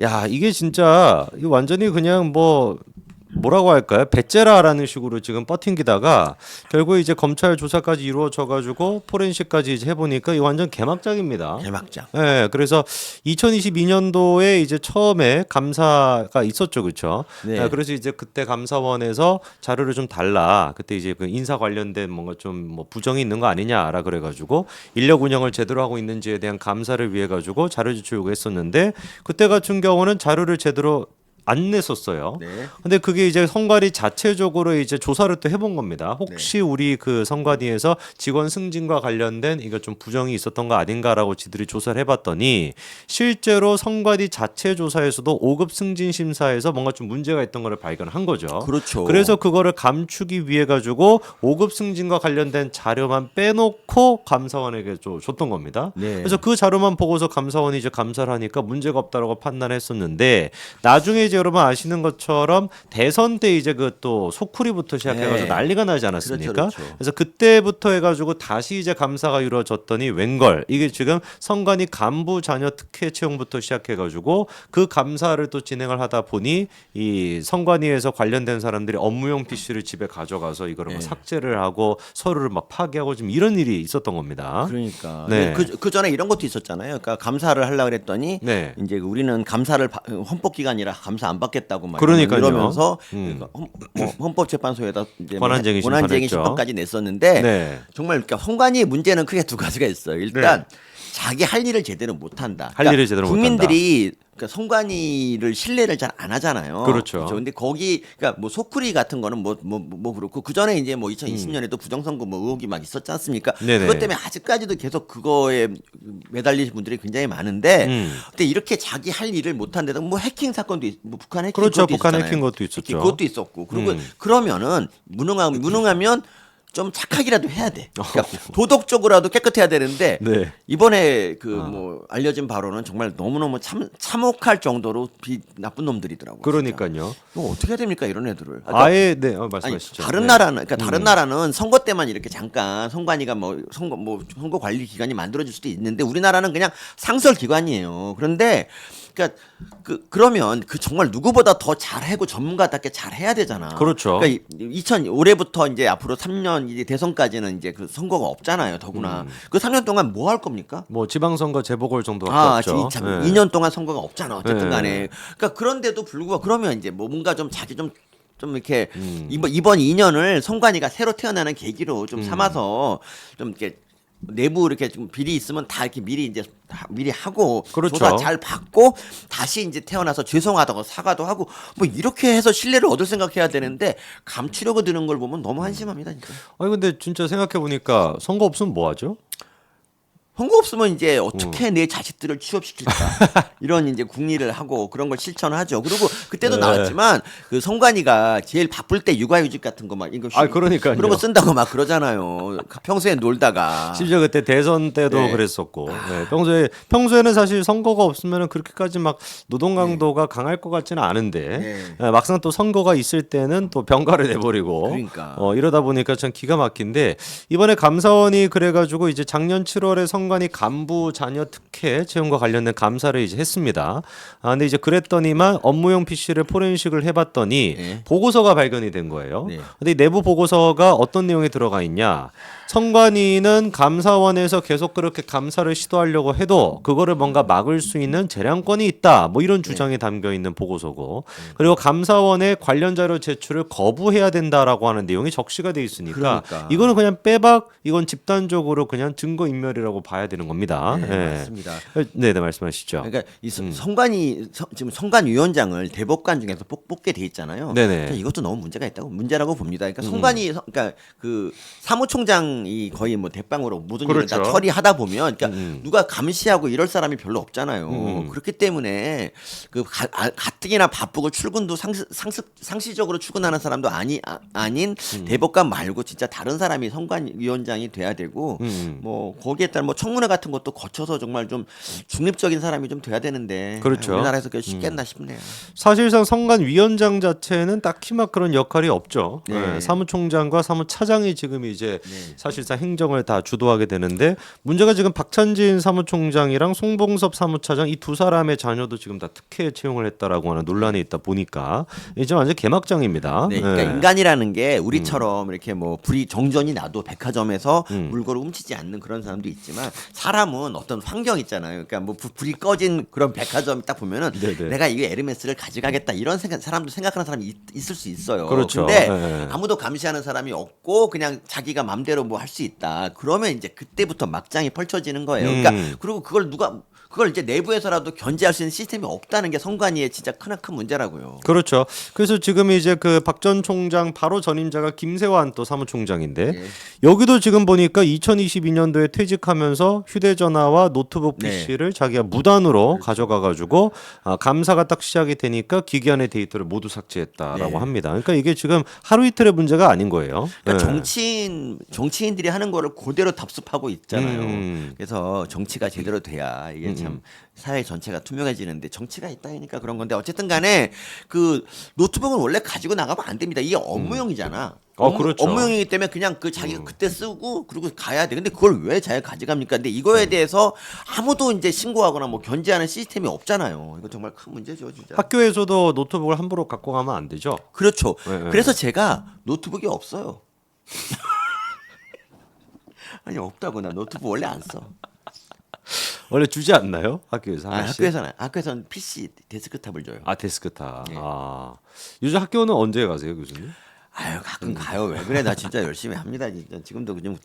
야, 이게 진짜 이 완전히 그냥 뭐라고 할까요? 배째라라는 식으로 지금 버팅기다가 결국 이제 검찰 조사까지 이루어져 가지고 포렌식까지 이제 해보니까 이 완전 개막장입니다. 개막장. 네, 그래서 2022년도에 이제 처음에 감사가 있었죠, 그렇죠? 네. 그래서 이제 그때 감사원에서 자료를 좀 달라. 그때 이제 그 인사 관련된 뭔가 좀 뭐 부정이 있는 거 아니냐라 그래가지고 인력 운영을 제대로 하고 있는지에 대한 감사를 위해 가지고 자료 제출 요구했었는데 그때 같은 경우는 자료를 제대로 안 냈었어요. 네. 근데 그게 이제 성관이 자체적으로 이제 조사를 또 해본 겁니다. 혹시 우리 그 성관이에서 직원 승진과 관련된 이거 좀 부정이 있었던 거 아닌가라고 지들이 조사를 해봤더니 실제로 성관이 자체 조사에서도 5급 승진 심사에서 뭔가 좀 문제가 있던 거를 발견한 거죠. 그렇죠. 그래서 그거를 감추기 위해 가지고 5급 승진과 관련된 자료만 빼놓고 감사원에게 줬던 겁니다. 네. 그래서 그 자료만 보고서 감사원이 이제 감사를 하니까 문제가 없다라고 판단했었는데 나중에 이제 여러분 아시는 것처럼 대선 때 이제 그 또 소쿠리부터 시작해가지고 네. 난리가 나지 않았습니까? 그렇죠. 그래서 그때부터 해가지고 다시 이제 감사가 이루어졌더니 웬걸 이게 지금 선관위 간부 자녀 특혜 채용부터 시작해가지고 그 감사를 또 진행을 하다 보니 이 선관위에서 관련된 사람들이 업무용 PC를 집에 가져가서 이거를 막 삭제를 하고 서류를 막 파괴하고 지금 이런 일이 있었던 겁니다. 그러니까 네. 그 전에 이런 것도 있었잖아요. 그러니까 감사를 하려고 그랬더니 네. 이제 우리는 감사를 헌법 기관이라 감사 안 받겠다고 막 그러니까요. 이러면서 헌법재판소에다 이제 권한쟁의 권한쟁의 심판했죠. 심판까지 냈었는데 네. 정말 그러니까 선관위의 문제는 크게 두 가지가 있어요. 일단 자기 할 일을 제대로 못한다. 할 일을 제대로 국민들이 그러니까 선관위를 신뢰를 잘 안 하잖아요. 그렇죠. 근데 거기 그러니까 뭐 소쿠리 같은 거는 뭐 그렇고 그 전에 이제 뭐 2020년에도 부정선거 뭐 의혹이 막 있었지 않습니까? 네네. 그것 때문에 아직까지도 계속 그거에 매달리신 분들이 굉장히 많은데, 근데 이렇게 자기 할 일을 못한데도 뭐 해킹 사건도 뭐 북한 해킹 그렇죠. 그것도 북한 있었잖아요. 해킹 것도 있었죠. 그것도 있었고 그리고 그러면은 무능하면 좀 착하기라도 해야 돼. 그러니까 도덕적으로라도 깨끗해야 되는데 네. 이번에 그 뭐 알려진 바로는 정말 너무너무 참혹할 정도로 나쁜 놈들이더라고요. 그러니까요. 이거 어떻게 해야 됩니까 이런 애들을? 그러니까 아예 네 아니, 말씀하시죠. 다른 네. 나라는 그러니까 다른 나라는 선거 때만 이렇게 잠깐 선관위가 뭐 선거 관리 기관이 만들어질 수도 있는데 우리나라는 그냥 상설 기관이에요. 그런데 그러니까 그러면 그 정말 누구보다 더 잘하고 전문가답게 잘해야 되잖아. 그렇죠. 그러니까 올해부터 이제 앞으로 3년 이제 대선까지는 이제 그 선거가 없잖아요. 더구나 그 3년 동안 뭐 할 겁니까? 뭐 지방선거 재보궐 정도밖에 없죠. 참, 네. 2년 동안 선거가 없잖아. 어쨌든 네. 간에. 그러니까 그런데도 불구하고 그러면 이제 뭐 뭔가 좀 자기 좀 이렇게 이번 2년을 선관위가 새로 태어나는 계기로 좀 삼아서 좀 이렇게 내부 이렇게 좀 비리 있으면 다 이렇게 미리 하고 그렇죠. 조사 잘 받고 다시 이제 태어나서 죄송하다고 사과도 하고 뭐 이렇게 해서 신뢰를 얻을 생각해야 되는데 감추려고 드는 걸 보면 너무 한심합니다 진짜. 아니 근데 진짜 생각해 보니까 선거 없으면 뭐 하죠? 선거 없으면 이제 어떻게 내 자식들을 취업시킬까 이런 이제 궁리를 하고 그런 걸 실천하죠. 그리고 그때도 네. 나왔지만 그 선관위가 제일 바쁠 때 육아휴직 같은 거 막 이거 그러니까요. 그런 거 쓴다고 막 그러잖아요. 평소에 놀다가 심지어 그때 대선 때도 네. 그랬었고 네, 평소에는 사실 선거가 없으면 그렇게까지 막 노동 강도가 강할 것 같지는 않은데 막상 또 선거가 있을 때는 또 병가를 내버리고 그러니까. 이러다 보니까 참 기가 막힌데 이번에 감사원이 그래가지고 이제 작년 7월에 선관위 간부 자녀 특혜 채용과 관련된 감사를 이제 했습니다. 근데 이제 그랬더니만 업무용 PC를 포렌식을 해봤더니 네. 보고서가 발견이 된 거예요. 네. 근데 이 내부 보고서가 어떤 내용이 들어가 있냐? 선관위는 감사원에서 계속 그렇게 감사를 시도하려고 해도 그거를 뭔가 막을 수 있는 재량권이 있다. 뭐 이런 주장이 담겨 있는 보고서고 그리고 감사원의 관련 자료 제출을 거부해야 된다라고 하는 내용이 적시가 돼 있으니까 그러니까. 이거는 그냥 빼박 이건 집단적으로 그냥 증거 인멸이라고 봐야 되는 겁니다. 네, 맞습니다. 네, 말씀하시죠. 그러니까 이 지금 선관위원장을 대법관 중에서 뽑게 돼 있잖아요. 네네. 그러니까 이것도 너무 문제라고 봅니다. 그러니까 그러니까 그 사무총장이 거의 뭐 대빵으로 모든 일을 다 그렇죠. 처리하다 보면, 그러니까 누가 감시하고 이럴 사람이 별로 없잖아요. 그렇기 때문에 그 가뜩이나 바쁘고 출근도 상시적으로 출근하는 사람도 아닌 대법관 말고 진짜 다른 사람이 선관위원장이 돼야 되고 뭐 거기에 따라 뭐 청문회 같은 것도 거쳐서 정말 좀 중립적인 사람이 좀 돼야 되는데 그렇죠. 우리나라에서 그게 쉽겠나 싶네요. 사실상 선관위원장 자체는 딱히 막 그런 역할이 없죠. 네. 네, 사무총장과 사무차장이 지금 이제 네. 사실상 행정을 다 주도하게 되는데 문제가 지금 박찬진 사무총장이랑 송봉섭 사무차장 이 두 사람의 자녀도 지금 다 특혜 채용을 했다라고 하는 논란이 있다 보니까 이제 완전 개막장입니다. 네, 그러니까 네. 인간이라는 게 우리처럼 이렇게 뭐 불이 정전이 나도 백화점에서 물건을 훔치지 않는 그런 사람도 있지만 사람은 어떤 환경 있잖아요. 그러니까 뭐 불이 꺼진 그런 백화점 딱 보면은 네네. 내가 이거 에르메스를 가져가겠다 이런 사람도 생각하는 사람이 있을 수 있어요. 그렇죠. 근데 네. 아무도 감시하는 사람이 없고 그냥 자기가 맘대로 뭐 할 수 있다. 그러면 이제 그때부터 막장이 펼쳐지는 거예요. 그러니까 그리고 그걸 이제 내부에서라도 견제할 수 있는 시스템이 없다는 게 선관위의 진짜 큰 문제라고요. 그렇죠. 그래서 지금 이제 그 박 전 총장 바로 전임자가 김세환 또 사무총장인데 네. 여기도 지금 보니까 2022년도에 퇴직하면서 휴대전화와 노트북 네. PC를 자기가 무단으로 가져가 가지고 감사가 딱 시작이 되니까 기기안의 데이터를 모두 삭제했다라고 네. 합니다. 그러니까 이게 지금 하루 이틀의 문제가 아닌 거예요. 그러니까 네. 정치인들이 하는 거를 그대로 답습하고 있잖아요. 음. 그래서 정치가 제대로 돼야 이게 참 사회 전체가 투명해지는데 정치가 있다니까 그런 건데 어쨌든 간에 그 노트북은 원래 가지고 나가면 안 됩니다. 이게 업무용이잖아. 그렇죠. 업무용이기 때문에 그냥 그 자기가 그때 쓰고 그리고 가야 돼. 근데 그걸 왜 자기가 가져갑니까? 근데 이거에 대해서 아무도 이제 신고하거나 뭐 견제하는 시스템이 없잖아요. 이거 정말 큰 문제죠, 진짜. 학교에서도 노트북을 함부로 갖고 가면 안 되죠. 그렇죠. 네. 그래서 제가 노트북이 없어요. 아니 없다고 나 노트북 원래 안 써. 원래 주지 않나요? 학교에서 하나씩? 학교에서는 PC 데스크탑을 줘요. 데스크탑. 예. 요즘 학교는 언제 가세요, 교수님? 아유 가끔 가요. 왜 그래? 나 진짜 열심히 합니다. 진짜 지금도 그냥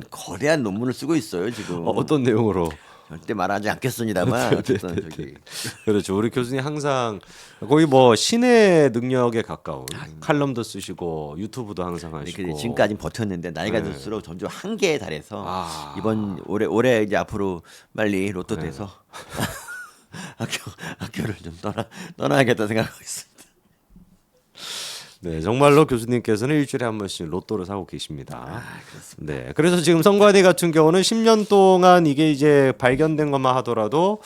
거대한 논문을 쓰고 있어요. 지금 어떤 내용으로? 절대 말하지 않겠습니다만 어쨌든 저기 그렇죠. 우리 교수님 항상 거의 뭐 신의 능력에 가까운 칼럼도 쓰시고 유튜브도 항상 하시고. 이렇게 지금까지 버텼는데 나이가 네. 들수록 점점 한계에 달해서 아. 이번 올해 이제 앞으로 빨리 로또 돼서 학교를 좀 떠나야겠다 생각하고 있습니다. 네, 정말로 교수님께서는 일주일에 한 번씩 로또를 사고 계십니다. 네, 그래서 지금 선관위 같은 경우는 10년 동안 이게 이제 발견된 것만 하더라도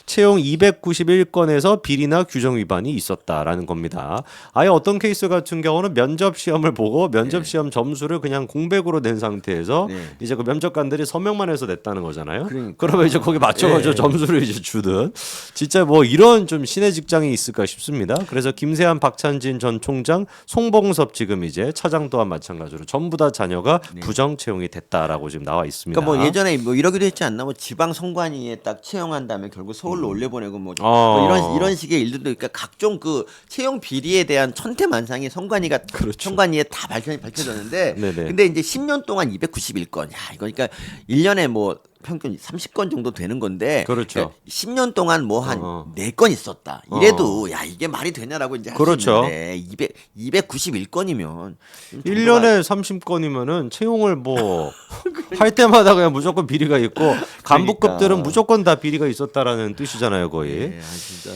채용 291건에서 비리나 규정 위반이 있었다라는 겁니다. 아예 어떤 케이스 같은 경우는 면접 시험을 보고 면접 시험 점수를 그냥 공백으로 낸 상태에서 네. 이제 그 면접관들이 서명만 해서 냈다는 거잖아요. 그러니까. 그러면 이제 거기 맞춰가지고 네. 점수를 이제 주든 진짜 뭐 이런 좀 신의 직장이 있을까 싶습니다. 그래서 김세한, 박찬진 전 총장, 송봉섭 지금 이제 차장 또한 마찬가지로 전부 다 자녀가 부정 채용이 됐다라고 지금 나와 있습니다. 그러니까 뭐 예전에 뭐 이러기도 했지 않나? 뭐 지방 선관위에 딱 채용한 다음에 결국 서울로 올려보내고 뭐 이런 식의 일들도 그러니까 각종 그 채용 비리에 대한 천태만상이 선관위에 다 밝혀졌는데 네네. 근데 이제 10년 동안 291건. 야, 이거 그러니까 1년에 뭐 평균 30건 정도 되는 건데 그렇죠. 그러니까 10년 동안 뭐 한 4건 있었다. 이래도 야, 이게 말이 되냐라고 이제 할 수 그렇죠. 있는데 291건이면 1년에 30건이면은 채용을 뭐 할 때마다 그냥 무조건 비리가 있고 간부급들은 그러니까. 무조건 다 비리가 있었다라는 뜻이잖아요, 거의. 예, 진짜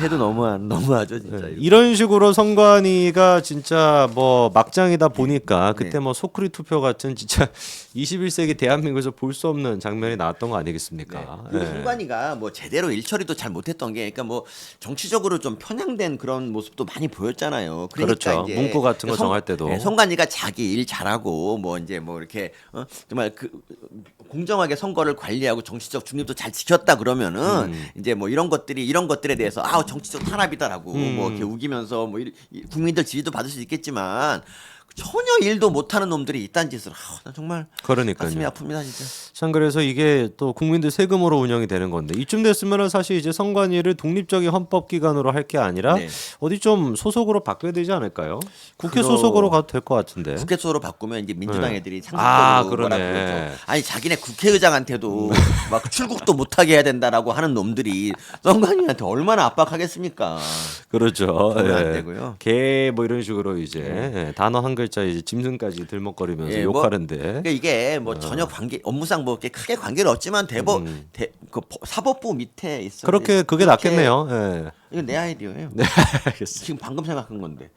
해도 너무하죠, 진짜. 이거. 이런 식으로 선관위가 진짜 뭐 막장이다 보니까 그때 네. 뭐 소크리 투표 같은 진짜 21세기 대한민국에서 볼 수 없는 장면이 나왔던 거 아니겠습니까? 그리고 예. 선관위가 뭐 제대로 일처리도 잘 못했던 게, 그러니까 뭐 정치적으로 좀 편향된 그런 모습도 많이 보였잖아요. 그러니까 그렇죠. 이제 문구 같은 거 정할 때도. 선관위가 자기 일 잘하고 뭐 이제 뭐 이렇게 정말 그 공정하게 선거를 관리하고 정치적 중립도 잘 지켰다 그러면은 이제 뭐 이런 것들에 대해서 정치적 탄압이다라고 뭐 이렇게 우기면서 뭐 국민들 지지도 받을 수 있겠지만. 전혀 일도 못하는 놈들이 이딴 짓을 나 정말 그러니까요. 가슴이 아픕니다 진짜. 참 그래서 이게 또 국민들 세금으로 운영이 되는 건데 이쯤 됐으면은 사실 이제 선관위를 독립적인 헌법기관으로 할 게 아니라 네. 어디 좀 소속으로 바뀌어야 되지 않을까요? 국회 그럼. 소속으로 가도 될 것 같은데. 국회소로 바꾸면 이제 민주당 네. 애들이 아, 상습적으로 뭐라 그러네. 그러죠. 아니 자기네 국회의장한테도 막 출국도 못하게 해야 된다라고 하는 놈들이 선관위한테 얼마나 압박하겠습니까? 그렇죠. 그러면 안 되고요. 개 뭐 이런 식으로 이제 단어 한 글자 이제 짐승까지 들먹거리면서 예, 욕하는데. 그러니까 이게 뭐 전혀 업무상 뭐 이렇게 크게 관계는 없지만 그 사법부 밑에 있어. 그렇게 그게 낫겠네요. 예. 이거 내 아이디어예요. 네, 알겠습니다. 지금 방금 생각한 건데.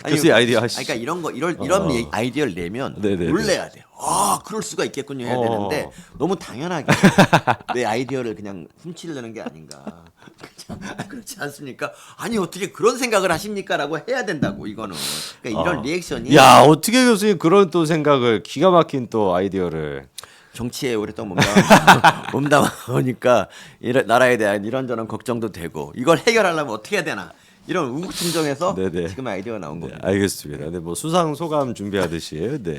교수의 아이디어 하시죠. 그러니까 이런 아이디어를 내면 네네네. 놀래야 돼요. 아, 그럴 수가 있겠군요 해야 되는데 너무 당연하게 내 아이디어를 그냥 훔치려는 게 아닌가. 그렇지 않습니까? 아니 어떻게 그런 생각을 하십니까라고 해야 된다고 이거는. 그러니까 이런 리액션이 야, 어떻게 교수님 그런 또 생각을 기가 막힌 또 아이디어를. 정치에 오랫동안 몸담아오니까 나라에 대한 이런저런 걱정도 되고 이걸 해결하려면 어떻게 해야 되나 이런 의구심정에서 네네. 지금 아이디어가 나온 겁니다. 알겠습니다. 네, 뭐 수상 소감 준비하듯이. 네.